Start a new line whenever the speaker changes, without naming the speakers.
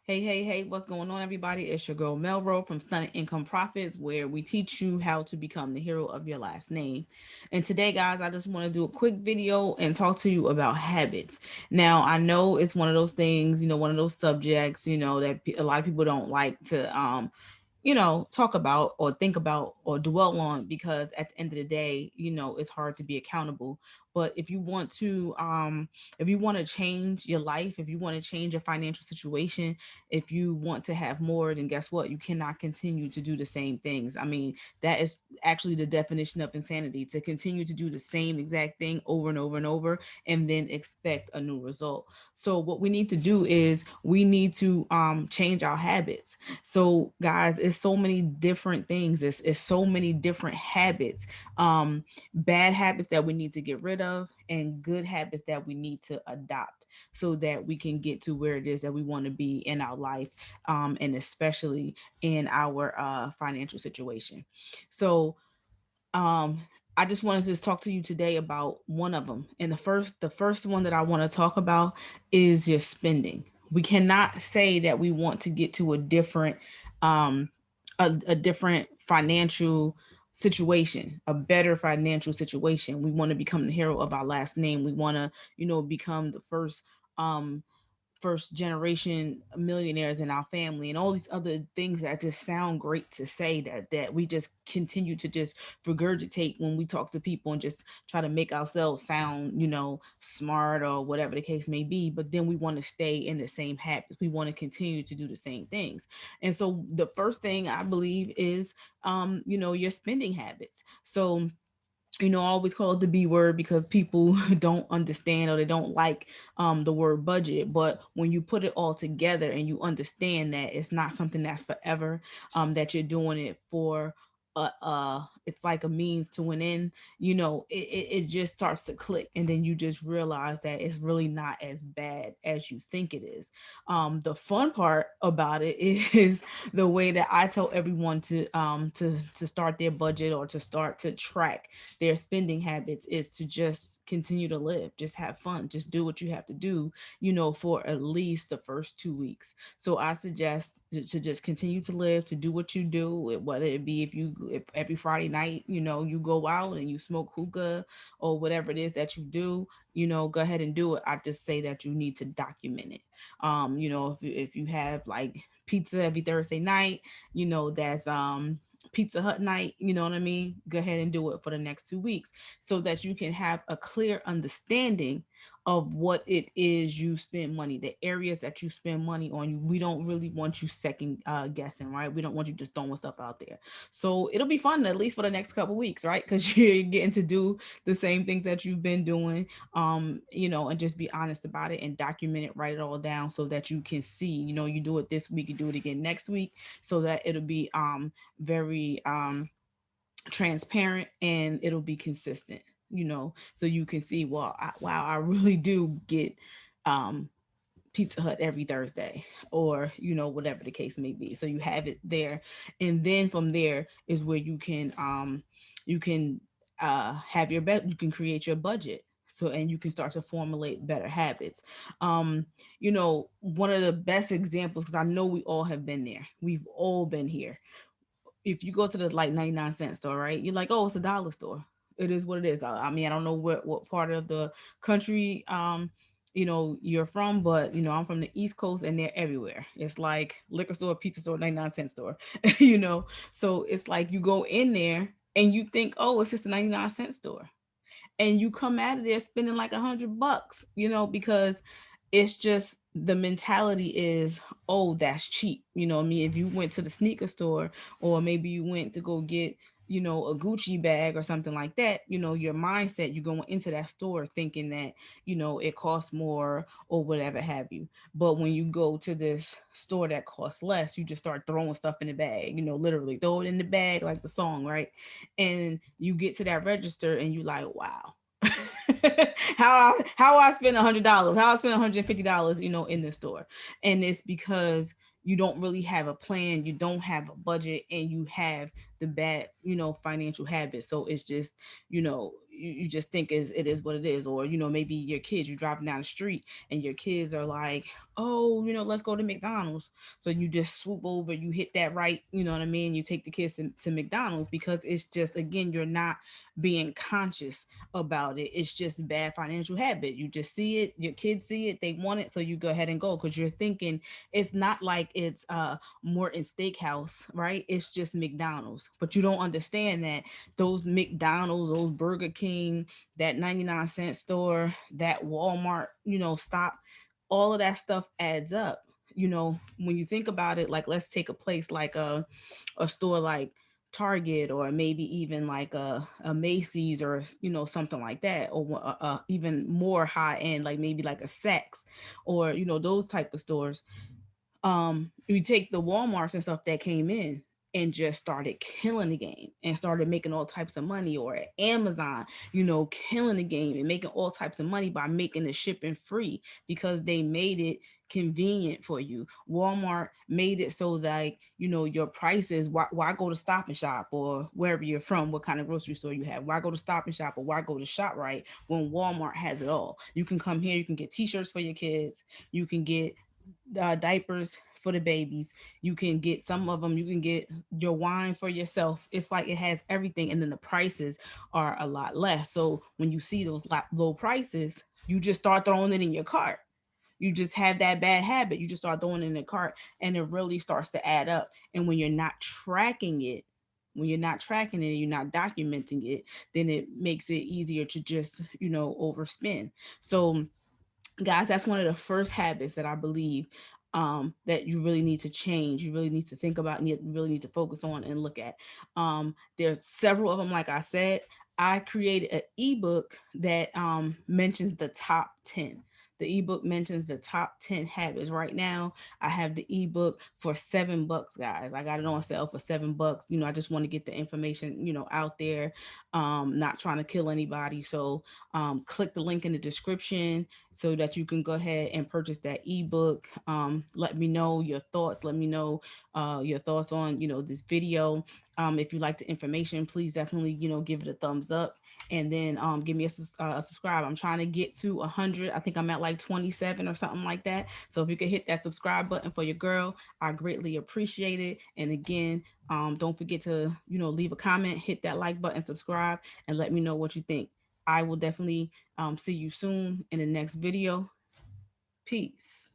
Hey, what's going on, everybody? It's your girl Melro from Stunning Income Profits, where we teach you how to become the hero of your last name. And today, guys, I just want to do a quick video and talk to you about habits. Now, I know it's one of those things, one of those subjects, that a lot of people don't like to talk about or think about or dwell on, because at the end of the day, it's hard to be accountable. But if you want to change your life, if you want to change your financial situation, if you want to have more, then guess what? You cannot continue to do the same things. I mean, that is actually the definition of insanity, to continue to do the same exact thing over and over and over and then expect a new result. So what we need to do is we need to change our habits. So guys, it's so many different things. It's so many different habits. Bad habits that we need to get rid of and good habits that we need to adopt so that we can get to where it is that we want to be in our life, and especially in our financial situation. So um I just wanted to talk to you today about one of them. And the first one that I want to talk about is your spending. We cannot say that we want to get to um a different financial situation, a better financial situation. We want to become the hero of our last name. We want to, become the um first generation millionaires in our family and all these other things that just sound great to say, that we just continue to just regurgitate when we talk to people and just try to make ourselves sound, smart or whatever the case may be. But then we want to stay in the same habits, we want to continue to do the same things. And so the first thing I believe is your spending habits. So I always call it the B word because people don't understand, or they don't like the word budget. But when you put it all together and you understand that it's not something that's forever, that you're doing it for, it's like a means to an end. It just starts to click, and then you just realize that it's really not as bad as you think it is. The fun part about it is the way that I tell everyone to start their budget or to start to track their spending habits, is to just continue to live, just have fun, just do what you have to do, for at least the first 2 weeks. So I suggest to just continue to live, to do what you do, whether it be if every Friday night, you go out and you smoke hookah or whatever it is that you do, go ahead and do it. I just say that you need to document it. If you have like pizza every Thursday night, that's Pizza Hut night, you know what I mean? Go ahead and do it for the next 2 weeks so that you can have a clear understanding of what it is you spend money, the areas that you spend money on. You, we don't really want you second guessing, right? We don't want you just throwing stuff out there. So it'll be fun, at least for the next couple weeks, right? Because you're getting to do the same things that you've been doing, and just be honest about it and document it, write it all down so that you can see, you do it this week, you do it again next week, so that it'll be very transparent, and it'll be consistent, so you can see, well, wow, I really do get um Pizza Hut every Thursday, or whatever the case may be. So you have it there, and then from there is where you can have your bet. You can create your budget. So, and you can start to formulate better habits. One of the best examples, because I know we all have been there. We've all been here. If you go to the like 99-cent store, right? You're like, oh, it's a dollar store. It is what it is. I mean, I don't know what part of the country you're from, but I'm from the East Coast, and they're everywhere. It's like liquor store, pizza store, 99-cent store. So it's like you go in there and you think, oh, it's just a 99-cent store, and you come out of there spending like $100, because it's just the mentality is, oh, that's cheap. I mean, if you went to the sneaker store, or maybe you went to go get, a Gucci bag or something like that, your mindset, you going into that store thinking that, it costs more or whatever have you. But when you go to this store that costs less, you just start throwing stuff in the bag, literally throw it in the bag like the song, right? And you get to that register and you like, wow. How I spend $100, how I spend $150, in the store. And it's because you don't really have a plan, you don't have a budget, and you have the bad, financial habits. So it's just, you just think it is what it is. Or maybe your kids, you driving down the street and your kids are like, oh, let's go to McDonald's. So you just swoop over, you hit that right, you know what I mean, you take the kids to McDonald's, because it's just, again, you're not being conscious about it. It's just bad financial habit. You just see it, your kids see it, they want it, so you go ahead and go, because you're thinking it's not like it's Morton Steakhouse, right? It's just McDonald's. But you don't understand that those McDonald's, those Burger King, that 99-cent store, that Walmart, stop, all of that stuff adds up. When you think about it, like, let's take a place like a store like Target, or maybe even like a Macy's, or something like that, or even more high end, like maybe like a Saks, or those type of stores. You take the Walmarts and stuff that came in and just started killing the game and started making all types of money, or at Amazon, killing the game and making all types of money by making the shipping free, because they made it convenient for you. Walmart made it so that your prices, why go to Stop and Shop, or wherever you're from, what kind of grocery store you have, why go to Stop and Shop, or why go to ShopRite when Walmart has it all? You can come here, you can get t-shirts for your kids, you can get diapers for the babies. You can get some of them. You can get your wine for yourself. It's like it has everything, and then the prices are a lot less. So when you see those low prices, you just start throwing it in your cart. You just have that bad habit. You just start throwing it in the cart, and it really starts to add up. And when you're not tracking it, you're not documenting it, then it makes it easier to just overspend. So guys, that's one of the first habits that I believe that you really need to change, you really need to think about, and you really need to focus on and look at. There's several of them. Like I said, I created an ebook that mentions the top 10. The ebook mentions the top 10 habits. Right now, I have the ebook for $7, guys. I got it on sale for $7. I just want to get the information, out there. Not trying to kill anybody. So click the link in the description so that you can go ahead and purchase that ebook. Let me know your thoughts. Let me know your thoughts on this video. If you like the information, please definitely give it a thumbs up, and then give me a subscribe. I'm trying to get to 100. I think I'm at like 27 or something like that. So if you could hit that subscribe button for your girl, I greatly appreciate it. And again, don't forget to leave a comment, hit that like button, subscribe, and let me know what you think. I will definitely see you soon in the next video. Peace.